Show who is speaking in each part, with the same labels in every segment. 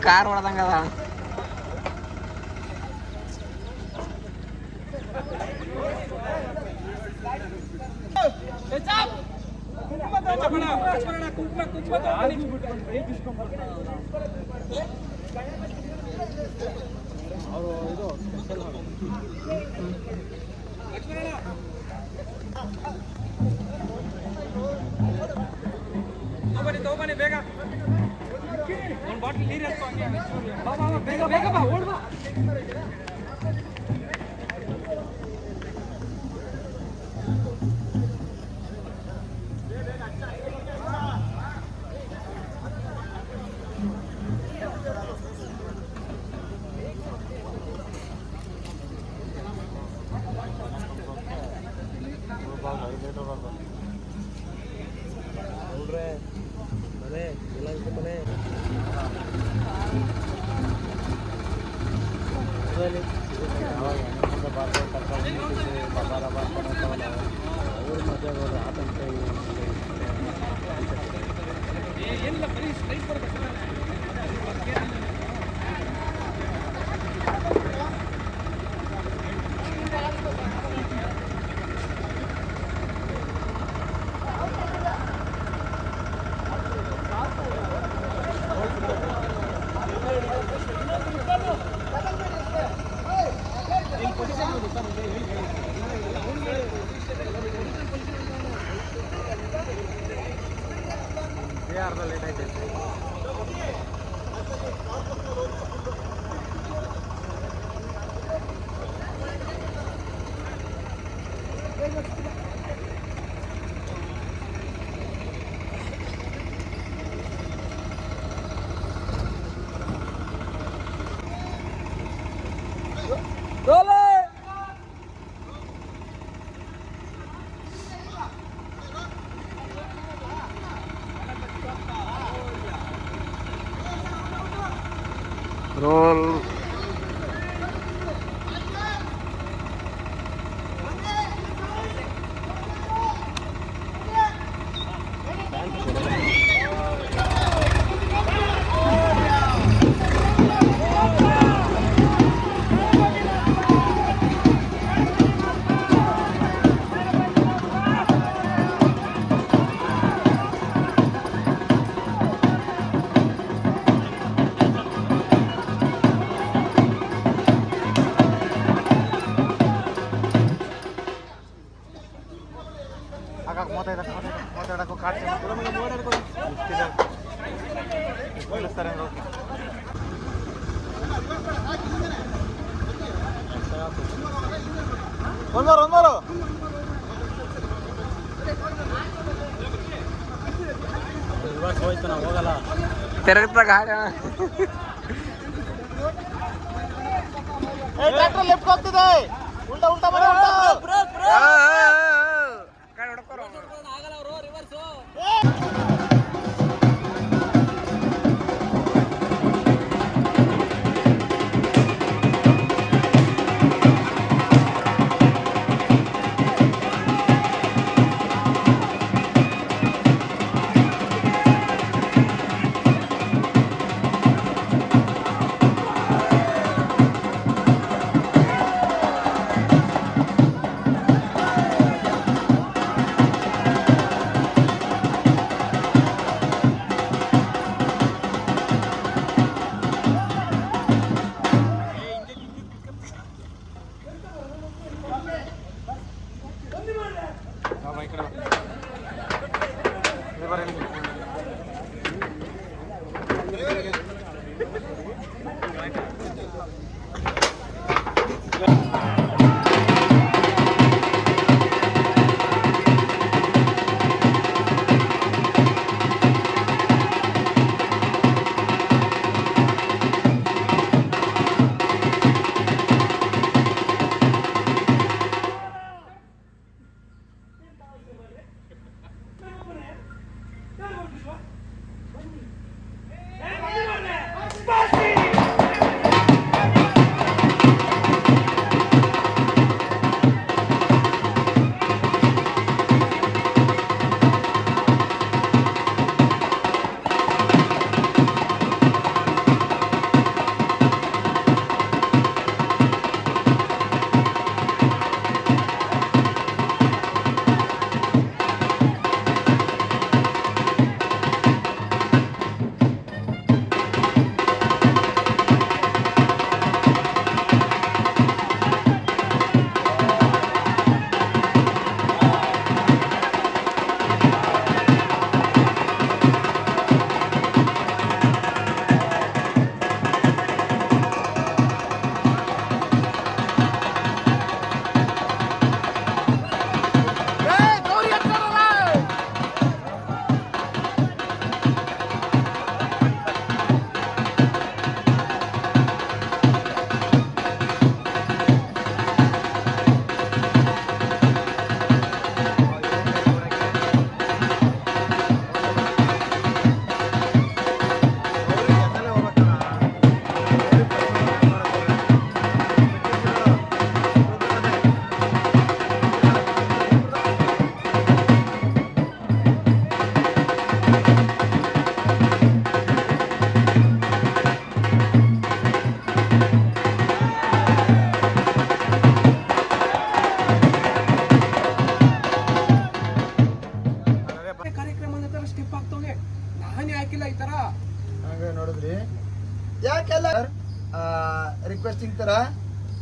Speaker 1: Car ಹೊಡೆದಂಗ ಅದ.
Speaker 2: ತಗೋಬನ್ನಿ ಬೇಗ, ಒಂದು ಬಾಟಲ್ ನೀರು ಬೇಗ ಬೇಗ ಬಾ, ಓಡ್ ಬಾ.
Speaker 1: ರೋಲ್ ತಿರುಗ್ತಾ ಗಾಡಿ
Speaker 3: ಲೆಫ್ಟ್ ಹೋಗ್ತಿದೆ, ಉಲ್ಟಾ ಉಲ್ಟಾ ಗಾಡಿ
Speaker 1: ಹೊಡ್ಕೋರು.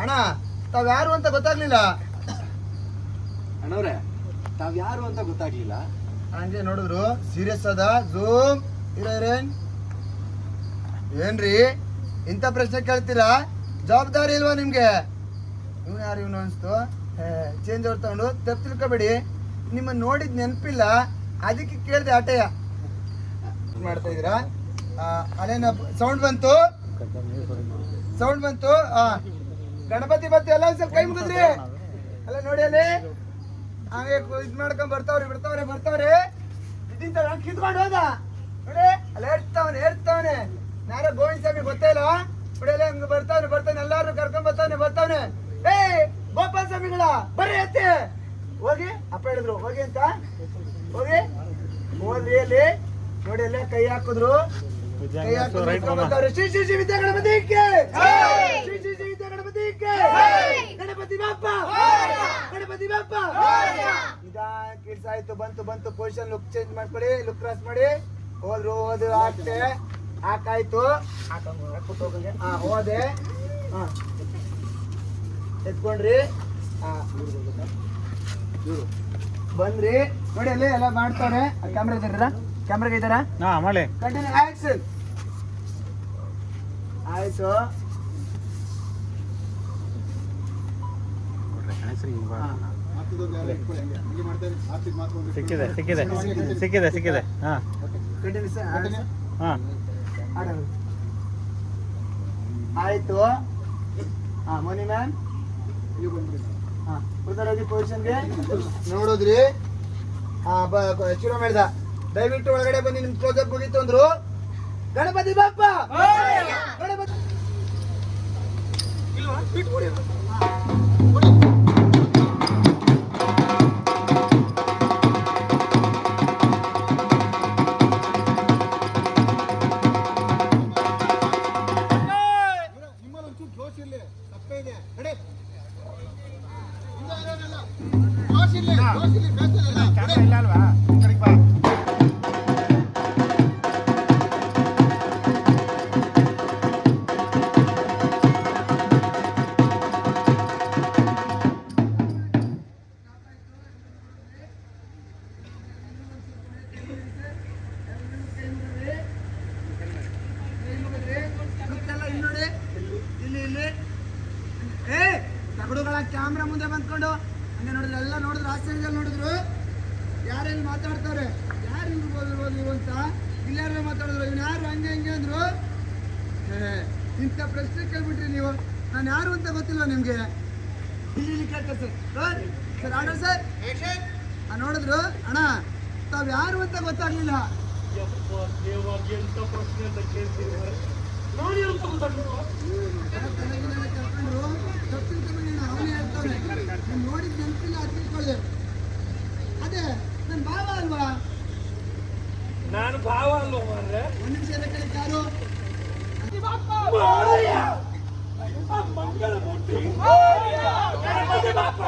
Speaker 3: ಅಣ್ಣ ತಾವ್ ಯಾರು ಅಂತ ಗೊತ್ತಾಗ್ಲಿಲ್ಲ.
Speaker 4: ಅಣ್ಣವ್ರೆ ತಾವ್ ಯಾರು ಅಂತ ಗೊತ್ತಾಗ್ಲಿಲ್ಲ.
Speaker 3: ಹಂಗೆ ನೋಡಿದ್ರು ಸೀರಿಯಸ್ ಅದ ಝೂಮ್ ಹೀರೋಯಿನ್. ಏನ್ರಿ ಇಂಥ ಪ್ರಶ್ನೆ ಕೇಳ್ತೀರಾ? ಜವಾಬ್ದಾರಿ ಇಲ್ವಾ ನಿಮ್ಗೆ? ಇವನು ಯಾರು ಇವನು ಅನ್ಸ್ತು. ಚೇಂಜ್ ಅವ್ರು ತಗೊಂಡು ತಪ್ಪು ತಿಳ್ಕೊಬೇಡಿ. ನಿಮ್ಮನ್ನ ನೋಡಿದ್ ನೆನಪಿಲ್ಲ, ಅದಕ್ಕೆ ಕೇಳಿದೆ ಆಟಯ್ಯ. ಮಾಡ್ತಾ ಇದೀರಾ? ಅಲ್ಲೇನ ಸೌಂಡ್ ಬಂತು. ಗಣಪತಿ ಬತ್ತಿ ಎಲ್ಲ ಸ್ವಲ್ಪ ಕೈ ಮುಗಿದ್ರಿ ಅಲ್ಲ ನೋಡಿ. ಅಲ್ಲಿ ಹಂಗೆ ಇದ್ ಮಾಡ್ಕೊಂಡ್ ಬರ್ತಾವ್ರೆ ಇದ್ದಿಂದ ಕಿತ್ಕೊಂಡು ಹೋದ ನೋಡಿ. ಅಲ್ಲಿ ಹೇಳ್ತಾವನೆ ನಾರ ಗೋವಿಂದ ಸ್ವಾಮಿ ಗೊತ್ತೇ ಇಲ್ಲ ನೋಡಿ. ಅಲ್ಲಿ ಹಂಗ ಬರ್ತಾನೆ ಎಲ್ಲಾರು ಕರ್ಕೊಂಡ್ ಬರ್ತಾವನೆ. ಏ ಗೋಪಾಲ ಸ್ವಾಮಿಗಳ ಬರ್ರಿ ಎತ್ತಿ ಹೋಗಿ ಅಪ್ಪ ಹೇಳಿದ್ರು ಹೋಗಿ ಅಂತ. ಹೋದ್ರಿ ಅಲ್ಲಿ ನೋಡಿ. ಅಲ್ಲೇ ಕೈ ಹಾಕಿದ್ರು. ಶ್ರೀ ಶ್ರೀ ಶ್ರೀ ವಿದ್ಯಾ ಗಣಪತಿ ಗಣಪತಿ ಬಾಪ್ಪ ಕಿಡ್ಸ್ ಆಯ್ತು. ಬಂತು ಪೊಸಿಷನ್ ಲುಕ್ ಚೇಂಜ್ ಮಾಡ್ಕೊಳ್ಳಿ. ಲುಕ್ ಕ್ರಾಸ್ ಮಾಡಿ ಹೋದ್ರು ಆಗ್ತೆ ಹಾಕಾಯ್ತು. ಹೋದೆ ಎತ್ಕೊಂಡ್ರಿ ಬಂದ್ರಿ ನೋಡಿ. ಅಲ್ಲಿ ಎಲ್ಲ ಮಾಡ್ತಾವ್ರೆ. ಕ್ಯಾಮ್ರಾಗೆ ಇದ್ದಾರ
Speaker 4: ಮಾಡಿ
Speaker 3: ಕಂಟಿನ್ಯೂ ಆಕ್ಷನ್ ಆಯ್ತು.
Speaker 4: ಸಿಕ್ಕಿದೆ ಹಾ
Speaker 3: ಆಯ್ತು. ಮನಿ ಮ್ಯಾನ್ ಪೊಸಿಷನ್ಗೆ ನೋಡಿದ್ರಿ. ಶುರು ಮಾಡಿದ. ದಯವಿಟ್ಟು ಒಳಗಡೆ ಬನ್ನಿ, ನಿಮ್ ಕ್ಲೋಸಪ್ ಮುಗೀತು ಅಂದ್ರು. ಗಣಪತಿ ಬಾಪ್ಪ ಗಣಪತಿ ತಗಡುಗಳ ಕ್ಯಾಮ್ರಾ ಮುಂದೆ ಬಂದ್ಕೊಂಡು ಹಂಗೆ ನೋಡಿದ್ರು. ಎಲ್ಲ ನೋಡಿದ್ರು, ಆಶ್ಚರ್ಯದಲ್ಲಿ ನೋಡಿದ್ರು. ಯಾರೆಲ್ಲಿ ಮಾತಾಡ್ತಾರೆ, ಯಾರು ಇರ್ಬೋದು ಅಂತ ಇಲ್ಲಾರು ಮಾತಾಡಿದ್ರು. ಇವ್ನು ಯಾರು ಹಂಗೆ ಅಂದ್ರು. ಇಂಥ ಪ್ರಶ್ನೆ ಕೇಳ್ಬಿಟ್ರಿ ನೀವು. ನಾನು ಯಾರು ಅಂತ ಗೊತ್ತಿಲ್ವ ನಿಮ್ಗೆ? ಇಲ್ಲಿ ಕೇಳ್ತಾರೆ ಸರ್ ಆರ್ಡರ್ ಸರ್. ನೋಡಿದ್ರು ಅಣ್ಣ ತಾವ್ ಯಾರು ಅಂತ ಗೊತ್ತಾಗ್ಲಿಲ್ಲ. ನೋಡಿದ್ ನೆನಪಿಲ್ಲ ತಿಳ್ಕೊಳ್ಳಿ. ಅದೇ ನನ್ನ ಭಾವ ಅಲ್ವಾ?
Speaker 2: ನಾನು ಭಾವ ಅಲ್ವ ಮಾರ್ರೆ.
Speaker 3: ಒಂದು ನಿಮಿಷ ಯಾರು
Speaker 2: ಮಂಗಳಮೂರ್ತಿ ಗಣಪತಿ ಬಾಪ್ಪ.